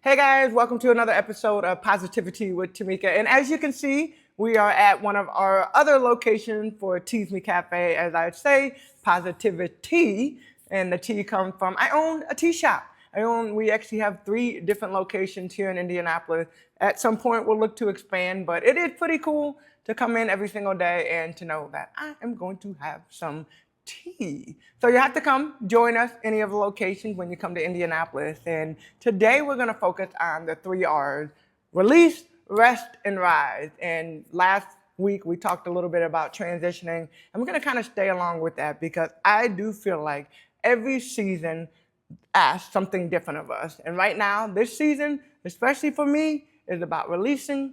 Hey guys, welcome to another episode of Positivity with Tamika. And as you can see, we are at one of our other locations for Tease Me Cafe. As I say, Positivity, and the tea comes from, I own a tea shop. We actually have 3 different locations here in Indianapolis. At some point, we'll look to expand, but it is pretty cool to come in every single day and to know that I am going to have some tea. So you have to come join us any of the locations when you come to Indianapolis. And today we're going to focus on the 3 R's: release, rest, and rise. And last week we talked a little bit about transitioning, and we're going to kind of stay along with that because I do feel like every season asks something different of us. And right now, this season, especially for me, is about releasing,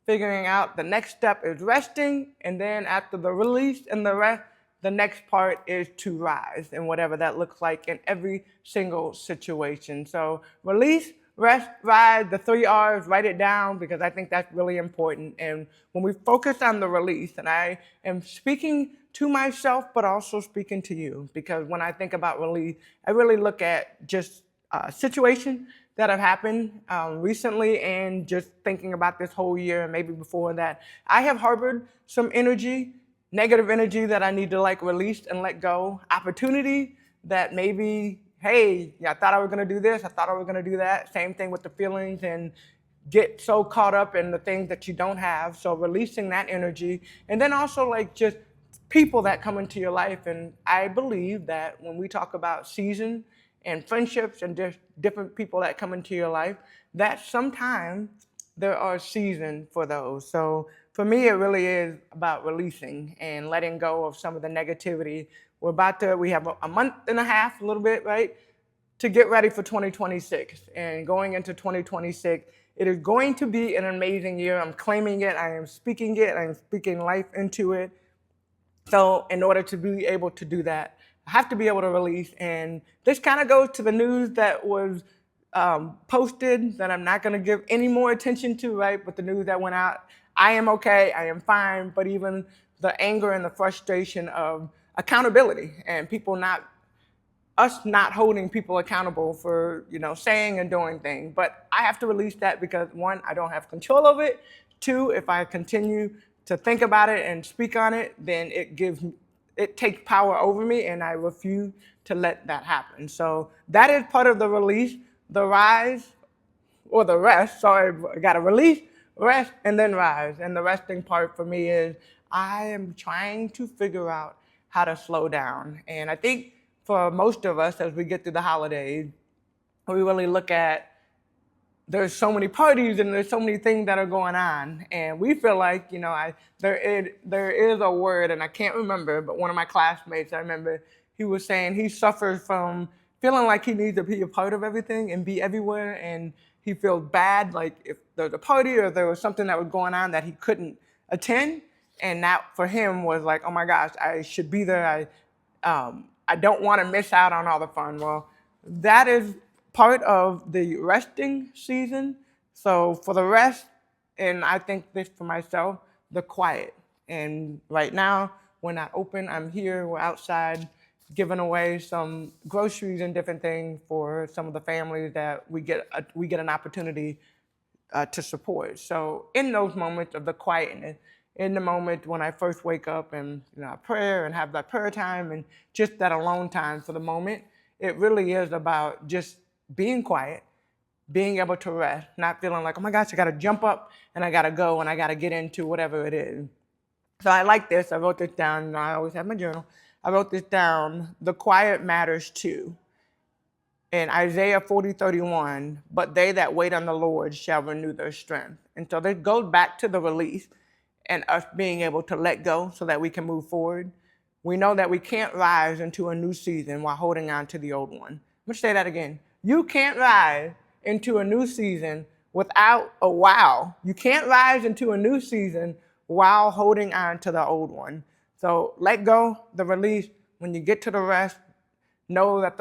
figuring out the next step is resting, and then after the release and the rest, the next part is to rise, and whatever that looks like in every single situation. So release, rest, rise, the 3 R's, write it down because I think that's really important. And when we focus on the release, and I am speaking to myself, but also speaking to you, because when I think about release, I really look at just situations that have happened recently, and just thinking about this whole year and maybe before that, I have harbored some energy, negative energy that I need to release and let go. Opportunity that maybe, hey, I thought I was gonna do this, I thought I was gonna do that. Same thing with the feelings, and get so caught up in the things that you don't have. So releasing that energy, and then also just people that come into your life. And I believe that when we talk about season and friendships and different people that come into your life, that sometimes there are seasons for those. So for me, it really is about releasing and letting go of some of the negativity. We have a month and a half, a little bit, right, to get ready for 2026. And going into 2026, it is going to be an amazing year. I'm claiming it, I am speaking it, I am speaking life into it. So in order to be able to do that, I have to be able to release. And this kind of goes to the news that was posted that I'm not going to give any more attention to, right? But the news that went out, I am okay, I am fine. But even the anger and the frustration of accountability and us not holding people accountable for, saying and doing things. But I have to release that because 1, I don't have control of it. 2, if I continue to think about it and speak on it, then it takes power over me, and I refuse to let that happen. So that is part of the release. The rise, or the rest, sorry, I gotta release, rest, and then rise. And the resting part for me is I am trying to figure out how to slow down. And I think for most of us, as we get through the holidays, we really look at, there's so many parties and there's so many things that are going on, and we feel like, there is a word, and I can't remember, but one of my classmates, I remember, he was saying he suffers from feeling like he needs to be a part of everything and be everywhere, and he feels bad, like if there's a party or there was something that was going on that he couldn't attend, and that for him was like, oh my gosh, I should be there. I don't want to miss out on all the fun. Well, that is part of the resting season. So for the rest, and I think this for myself, the quiet. And right now, we're not open. I'm here, we're outside giving away some groceries and different things for some of the families that we get an opportunity to support. So in those moments of the quietness, in the moment when I first wake up and I pray and have that prayer time and just that alone time for the moment, it really is about just being quiet, being able to rest, not feeling like, oh my gosh, I gotta jump up and I gotta go and I gotta get into whatever it is. So I like this. I wrote this down. I always have my journal. I wrote this down. The quiet matters too. In Isaiah 40:31, but they that wait on the Lord shall renew their strength. And so this goes back to the release and us being able to let go so that we can move forward. We know that we can't rise into a new season while holding on to the old one. I'm gonna say that again. You can't rise into a new season without a wow. You can't rise into a new season while holding on to the old one. So let go, the release. When you get to the rest, know that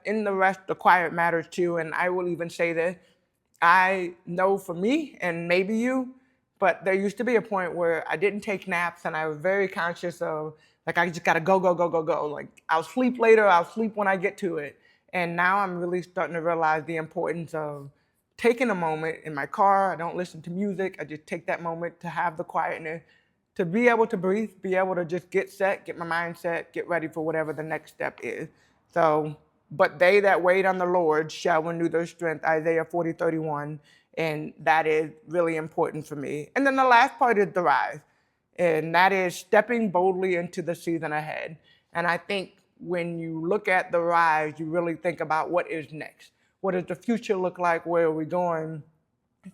in the rest, the quiet matters too. And I will even say this, I know for me, and maybe you, but there used to be a point where I didn't take naps, and I was very conscious of, I just gotta go, go, go, go, go. Like, I'll sleep later, I'll sleep when I get to it. And now I'm really starting to realize the importance of taking a moment in my car. I don't listen to music. I just take that moment to have the quietness, to be able to breathe, be able to just get set, get my mind set, get ready for whatever the next step is. So, but they that wait on the Lord shall renew their strength, Isaiah 40:31. And that is really important for me. And then the last part is the rise. And that is stepping boldly into the season ahead. And I think when you look at the rise, you really think about what is next. What does the future look like? Where are we going?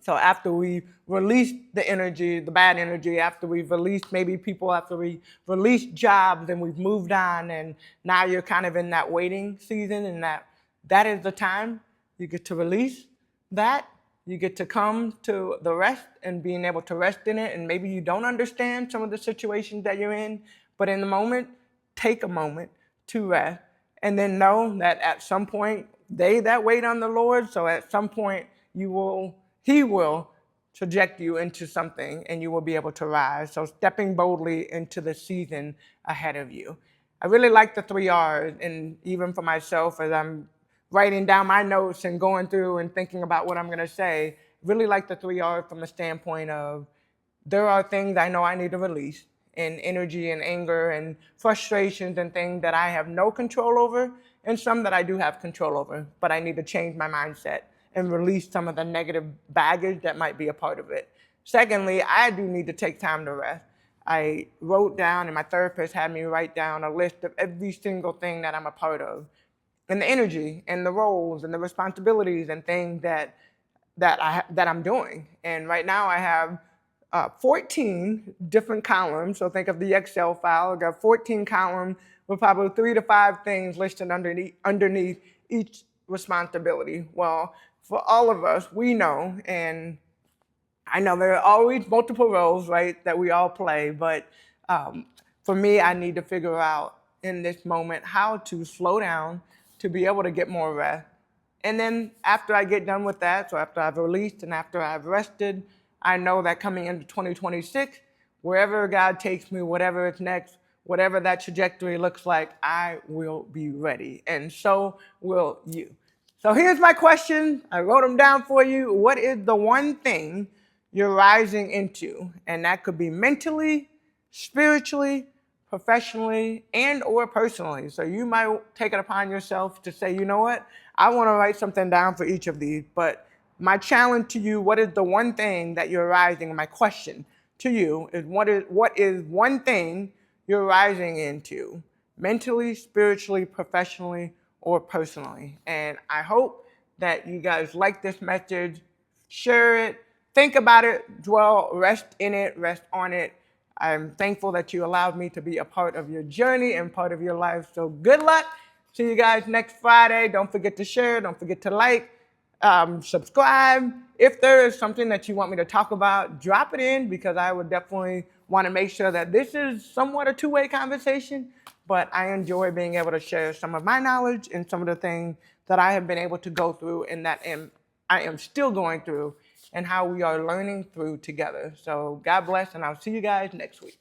So after we release the energy, the bad energy, after we've released maybe people, after we release jobs and we've moved on, and now you're kind of in that waiting season, and that is the time you get to release that. You get to come to the rest and being able to rest in it. And maybe you don't understand some of the situations that you're in, but in the moment, take a moment to rest, and then know that at some point, they that wait on the Lord, so at some point He will traject you into something and you will be able to rise. So stepping boldly into the season ahead of you. I really like the 3 R's, and even for myself as I'm writing down my notes and going through and thinking about what I'm going to say, really like the 3 R's from the standpoint of there are things I know I need to release, and energy and anger and frustrations and things that I have no control over, and some that I do have control over, but I need to change my mindset and release some of the negative baggage that might be a part of it. Secondly, I do need to take time to rest. I wrote down, and my therapist had me write down a list of every single thing that I'm a part of, and the energy and the roles and the responsibilities and things that I'm doing. And right now I have 14 different columns. So think of the Excel file. I got 14 columns with probably 3 to 5 things listed underneath each responsibility. Well, for all of us, we know, and I know there are always multiple roles, right, that we all play, but for me, I need to figure out in this moment how to slow down to be able to get more rest. And then after I get done with that, so after I've released and after I've rested, I know that coming into 2026, wherever God takes me, whatever is next, whatever that trajectory looks like, I will be ready. And so will you. So here's my question. I wrote them down for you. What is the one thing you're rising into? And that could be mentally, spiritually, professionally, and or personally. So you might take it upon yourself to say, you know what? I want to write something down for each of these. But my challenge to you, what is the one thing that you're rising? My question to you is what is one thing you're rising into? Mentally, spiritually, professionally, or personally. And I hope that you guys like this message, share it, think about it, dwell, rest in it, rest on it. I'm thankful that you allowed me to be a part of your journey and part of your life. So good luck. See you guys next Friday. Don't forget to share. Don't forget to like, subscribe. If there is something that you want me to talk about, drop it in, because I would definitely want to make sure that this is somewhat a two-way conversation. But I enjoy being able to share some of my knowledge and some of the things that I have been able to go through and that I am still going through, and how we are learning through together. So God bless, and I'll see you guys next week.